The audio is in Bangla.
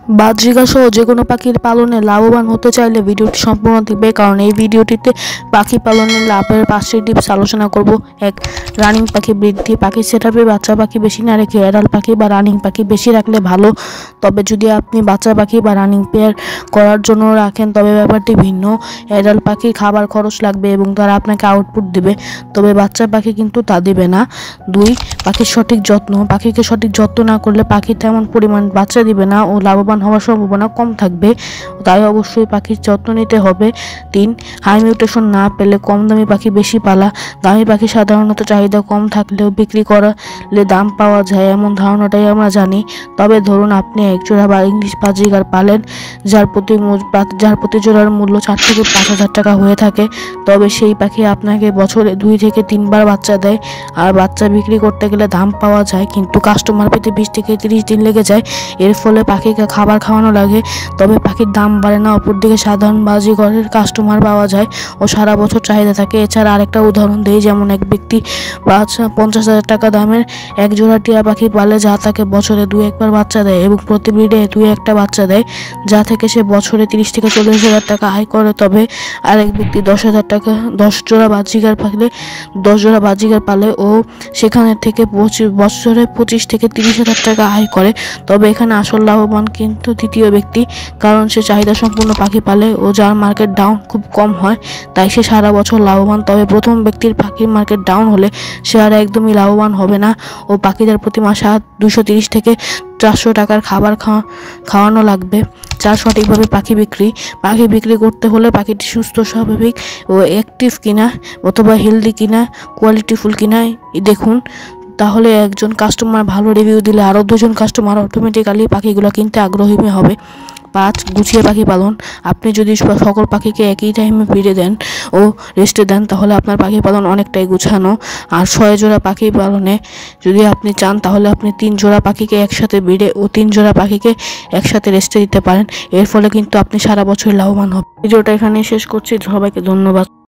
বাজরিকা সহ যে কোনো পাখির পালনে লাভবান হতে চাইলে ভিডিওটি সম্পূর্ণ দেখবে, কারণ এই ভিডিওটিতে পাখি পালনের লাভের 5টি টিপস আলোচনা করব। 1. রানিং পাখি বৃদ্ধি। পাখির সেটআপে বাচ্চা পাখি বেশি না রেখে অ্যাডাল্ট পাখি বা রানিং পাখি বেশি রাখলে ভালো। তবে যদি আপনি বাচ্চা পাখি বা রানিং পেয়ার করার জন্য রাখেন তবে ব্যাপারটি ভিন্ন। অ্যাডাল্ট পাখির খাবার খরচ লাগবে এবং তারা আপনাকে আউটপুট দেবে, তবে বাচ্চা পাখি কিন্তু তা দেবে না। 2. পাখির সঠিক যত্ন। পাখিকে সঠিক যত্ন না করলে পাখি তেমন পরিমাণ বাচ্চা দিবে না ও লাভবান হওয়ার সম্ভাবনা কম থাকবে, তাই অবশ্যই পাখির যত্ন নিতে হবে। 3. হাই মিউটেশন না পেলে কম দামি পাখি বেশি পালা। দামি পাখি সাধারণত চাহিদা কম থাকলেও বিক্রি করলে দাম পাওয়া যায়, এমন ধারণাটাই আমরা জানি। তবে ধরুন আপনি একজোড়া বা ইংলিশ বাজরিগার পালেন যার প্রতি জোড়ার মূল্য 4 থেকে 5,000 টাকা হয়ে থাকে, তবে সেই পাখি আপনাকে বছরে 2 থেকে 3 বার বাচ্চা দেয়। আর বাচ্চা বিক্রি করতে গেলে দাম পাওয়া যায়, কিন্তু কাস্টমার পেতে 20 থেকে 30 দিন লেগে যায়। এর ফলে পাখিকে খাবার খাওয়ানো লাগে, তবে পাখির দাম বাড়ে না। অপরদিকে সাধারণ বাজিঘরের কাস্টমার পাওয়া যায় ও সারা বছর চাহিদা থাকে। এছাড়া আরেকটা উদাহরণ দেই, যেমন এক ব্যক্তি 50,000 টাকা দামের এক জোড়া টিয়া পাখি পালে, যা তাকে বছরে 2-1 বার বাচ্চা দেয় এবং প্রতি ব্রিডে 2-1টা বাচ্চা দেয়, যা থেকে সে বছরে 30 থেকে 40,000 টাকা আয় করে। তবে আরেক ব্যক্তি 10,000 টাকা 10 জোড়া বাজিগার পালে ও সেখানে থেকে বছরে 25 থেকে 30,000 টাকা আয় করে। তবে এখানে আসল লাভবান কিন্তু দ্বিতীয় ব্যক্তি, কারণ সে চাহিদা সম্পূর্ণ পাখি পালে ও যার মার্কেট ডাউন খুব কম হয়, তাই সে সারা বছর লাভবান। তবে প্রথম ব্যক্তির পাখির মার্কেট ডাউন হলে সে আর একদমই লাভবান হবে না ও পাখিদের প্রতি মাসে 230 থেকে 400 টাকার খাবার খাওয়ানো লাগবে। 4. সঠিকভাবে পাখি বিক্রি করতে হলে পাখিটি সুস্থ, স্বাভাবিক ও অ্যাক্টিভ কিনা অথবা হেলদি কিনা, কোয়ালিটিফুল কিনা দেখুন। তাহলে একজন কাস্টমার ভালো রিভিউ দিলে আরও 2জন কাস্টমার অটোমেটিক্যালি পাখিগুলো কিনতে আগ্রহী হবে। 5. গুছিয়ে পাখি পালন। আপনি যদি সকল পাখিকে একই টাইমে ব্রিডে দেন ও রেস্টে দেন তাহলে আপনার পাখি পালন অনেকটাই গুছানো। আর 6 জোড়া পাখি পালনে যদি আপনি চান তাহলে আপনি 3 জোড়া পাখিকে একসাথে ব্রিডে ও 3 জোড়া পাখিকে একসাথে রেস্টে দিতে পারেন। এর ফলে কিন্তু আপনি সারা বছর লাভবান হবেন। ভিডিওটা এখানেই শেষ করছি। সবাইকে ধন্যবাদ।